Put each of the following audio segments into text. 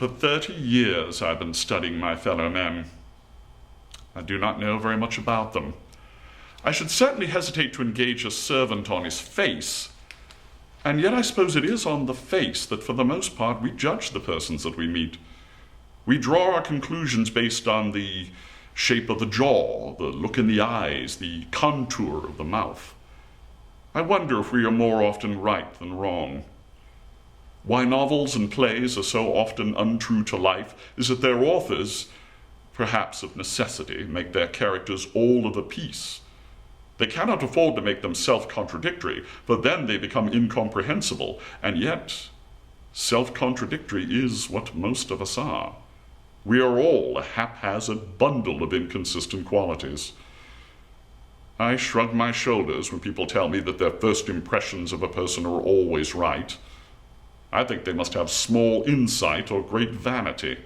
For 30 years I've been studying my fellow men. I do not know very much about them. I should certainly hesitate to engage a servant on his face, and yet I suppose it is on the face that for the most part we judge the persons that we meet. We draw our conclusions based on the shape of the jaw, the look in the eyes, the contour of the mouth. I wonder if we are more often right than wrong. Why novels and plays are so often untrue to life is that their authors, perhaps of necessity, make their characters all of a piece. They cannot afford to make them self-contradictory, for then they become incomprehensible, and yet self-contradictory is what most of us are. We are all a haphazard bundle of inconsistent qualities. I shrug my shoulders when people tell me that their first impressions of a person are always right. I think they must have small insight or great vanity.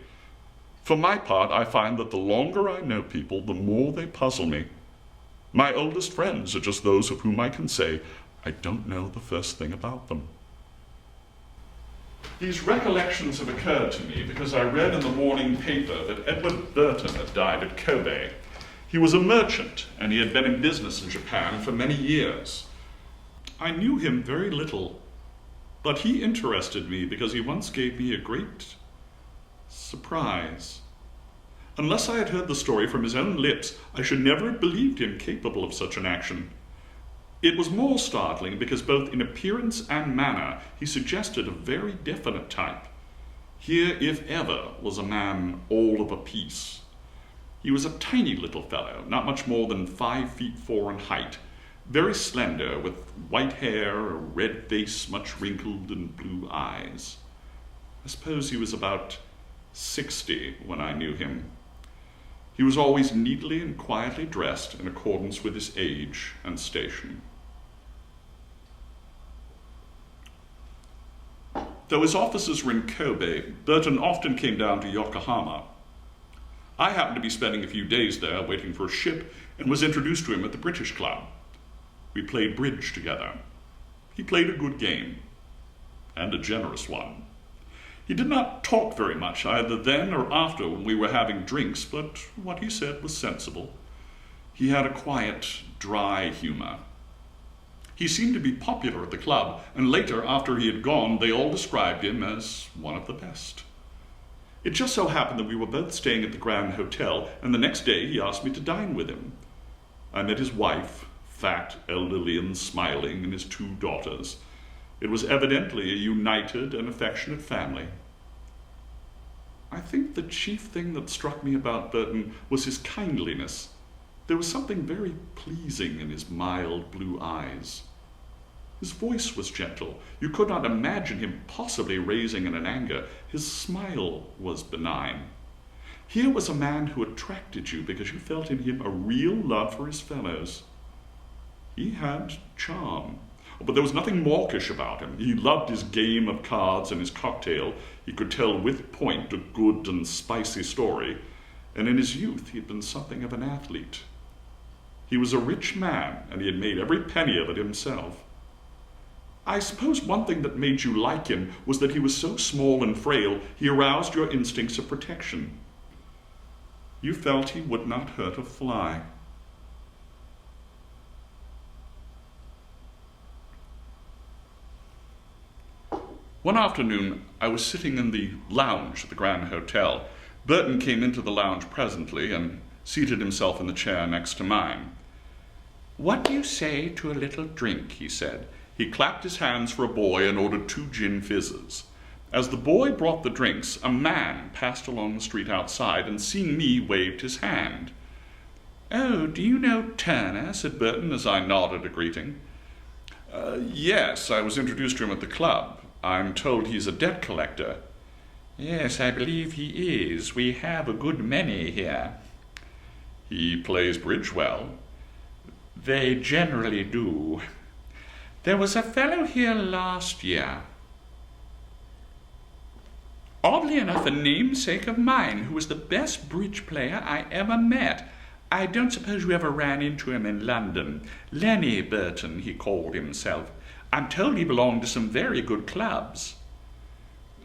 For my part, I find that the longer I know people, the more they puzzle me. My oldest friends are just those of whom I can say, I don't know the first thing about them. These recollections have occurred to me because I read in the morning paper that Edward Burton had died at Kobe. He was a merchant, and he had been in business in Japan for many years. I knew him very little, but he interested me because he once gave me a great surprise. Unless I had heard the story from his own lips, I should never have believed him capable of such an action. It was more startling because both in appearance and manner he suggested a very definite type. Here, if ever, was a man all of a piece. He was a tiny little fellow, not much more than 5'4" in height, very slender, with white hair, a red face much wrinkled, and blue eyes. I suppose he was about 60 when I knew him. He was always neatly and quietly dressed in accordance with his age and station. Though his offices were in Kobe, Burton often came down to Yokohama. I happened to be spending a few days there waiting for a ship and was introduced to him at the British Club. We played bridge together. He played a good game, and a generous one. He did not talk very much either then or after when we were having drinks, but what he said was sensible. He had a quiet, dry humor. He seemed to be popular at the club, and later, after he had gone, they all described him as one of the best. It just so happened that we were both staying at the Grand Hotel, and the next day he asked me to dine with him. I met his wife, fat, elderly, and smiling, and his 2 daughters. It was evidently a united and affectionate family. I think the chief thing that struck me about Burton was his kindliness. There was something very pleasing in his mild blue eyes. His voice was gentle. You could not imagine him possibly raising in an anger. His smile was benign. Here was a man who attracted you because you felt in him a real love for his fellows. He had charm, but there was nothing mawkish about him. He loved his game of cards and his cocktail. He could tell with point a good and spicy story, and in his youth he had been something of an athlete. He was a rich man, and he had made every penny of it himself. I suppose one thing that made you like him was that he was so small and frail, he aroused your instincts of protection. You felt he would not hurt a fly. One afternoon, I was sitting in the lounge at the Grand Hotel. Burton came into the lounge presently and seated himself in the chair next to mine. "What do you say to a little drink?" he said. He clapped his hands for a boy and ordered 2 gin fizzes. As the boy brought the drinks, a man passed along the street outside and, seeing me, waved his hand. "Oh, do you know Turner?" said Burton as I nodded a greeting. Yes, I was introduced to him at the club. I'm told he's a debt collector." "Yes, I believe he is. We have a good many here." "He plays bridge well." "They generally do. There was a fellow here last year, oddly enough a namesake of mine, who was the best bridge player I ever met. I don't suppose you ever ran into him in London. Lenny Burton, he called himself. I'm told he belonged to some very good clubs."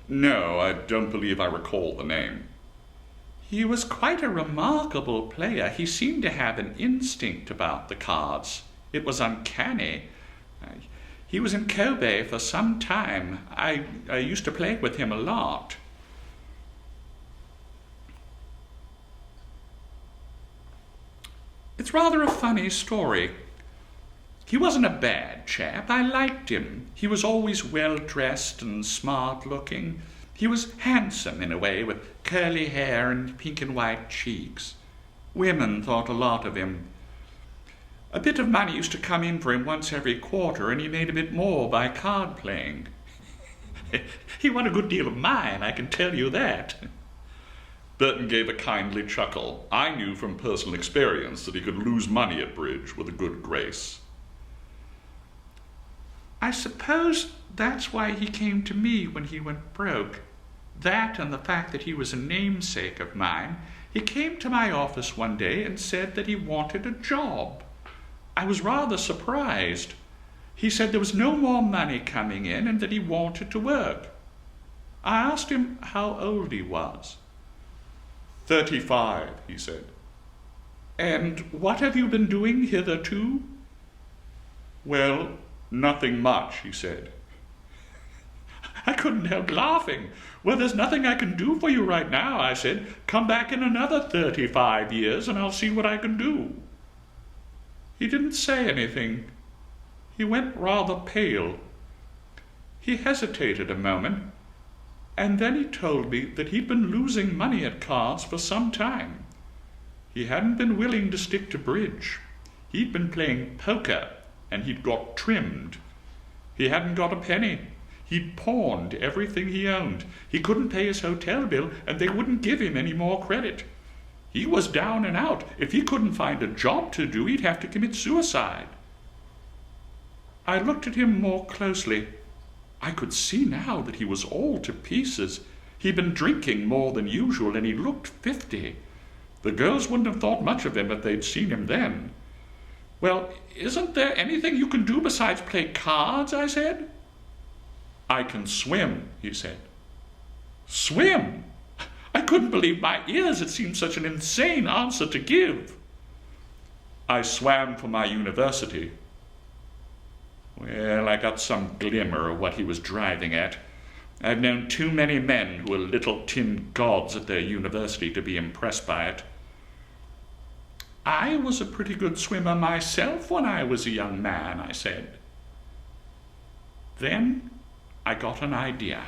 No, I don't believe I recall the name. He was quite a remarkable player. He seemed to have an instinct about the cards. It was uncanny. He was in Kobe for some time. I used to play with him a lot. It's rather a funny story. He wasn't a bad chap. I liked him. He was always well-dressed and smart-looking. He was handsome in a way, with curly hair and pink and white cheeks. Women thought a lot of him. A bit of money used to come in for him once every quarter, and he made a bit more by card playing. He won a good deal of mine, I can tell you that. Burton gave a kindly chuckle. I knew from personal experience that he could lose money at bridge with a good grace. I suppose that's why he came to me when he went broke. That and the fact that he was a namesake of mine. He came to my office one day and said that he wanted a job. I was rather surprised. He said there was no more money coming in and that he wanted to work. I asked him how old he was. 35, he said. And what have you been doing hitherto? Well, nothing much, he said. I couldn't help laughing. Well, there's nothing I can do for you right now, I said. Come back in another 35 years and I'll see what I can do. He didn't say anything. He went rather pale. He hesitated a moment, and then he told me that he'd been losing money at cards for some time. He hadn't been willing to stick to bridge. He'd been playing poker, and he'd got trimmed. He hadn't got a penny. He'd pawned everything he owned. He couldn't pay his hotel bill, and they wouldn't give him any more credit. He was down and out. If he couldn't find a job to do, he'd have to commit suicide. I looked at him more closely. I could see now that he was all to pieces. He'd been drinking more than usual, and he looked 50. The girls wouldn't have thought much of him if they'd seen him then. Well, isn't there anything you can do besides play cards? I said. I can swim, he said. Swim? I couldn't believe my ears. It seemed such an insane answer to give. I swam for my university. Well, I got some glimmer of what he was driving at. I've known too many men who were little tin gods at their university to be impressed by it. I was a pretty good swimmer myself when I was a young man, I said. Then I got an idea.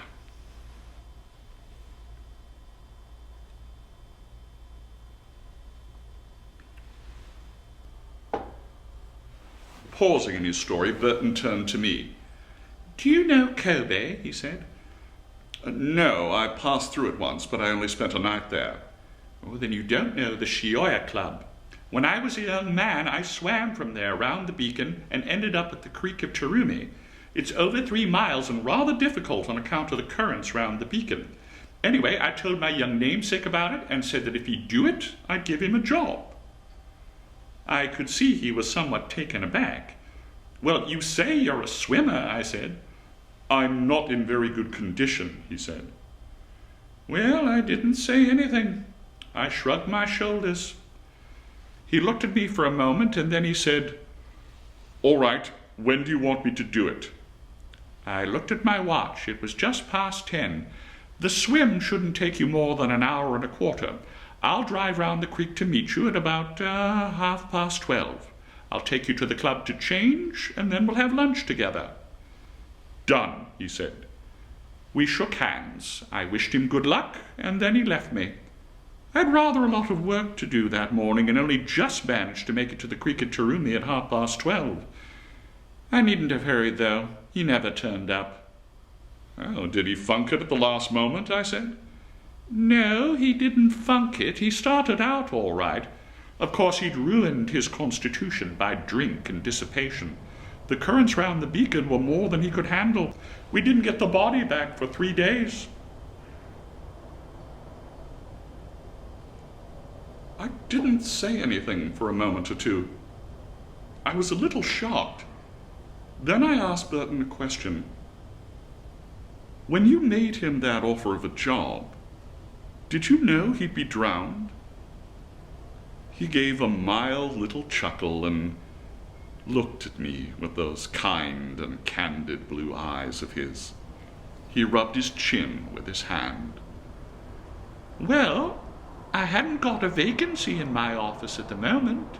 Pausing in his story, Burton turned to me. Do you know Kobe? He said. No, I passed through it once, but I only spent a night there. Oh, then you don't know the Shioya Club. When I was a young man, I swam from there round the beacon and ended up at the Creek of Terumi. It's over 3 miles and rather difficult on account of the currents round the beacon. Anyway, I told my young namesake about it and said that if he'd do it, I'd give him a job. I could see he was somewhat taken aback. Well, you say you're a swimmer, I said. I'm not in very good condition, he said. Well, I didn't say anything. I shrugged my shoulders. He looked at me for a moment and then he said, All right, when do you want me to do it? I looked at my watch. It was just past 10. The swim shouldn't take you more than an hour and a quarter. I'll drive round the creek to meet you at about 12:30. I'll take you to the club to change, and then we'll have lunch together. Done, he said. We shook hands. I wished him good luck, and then he left me. I had rather a lot of work to do that morning, and only just managed to make it to the creek at Terumi at 12:30. I needn't have hurried, though. He never turned up. Oh, did he funk it at the last moment? I said. No, he didn't funk it. He started out all right. Of course, he'd ruined his constitution by drink and dissipation. The currents round the beacon were more than he could handle. We didn't get the body back for 3 days. I didn't say anything for a moment or two. I was a little shocked. Then I asked Burton a question. When you made him that offer of a job, did you know he'd be drowned?" He gave a mild little chuckle and looked at me with those kind and candid blue eyes of his. He rubbed his chin with his hand. "Well, I haven't got a vacancy in my office at the moment.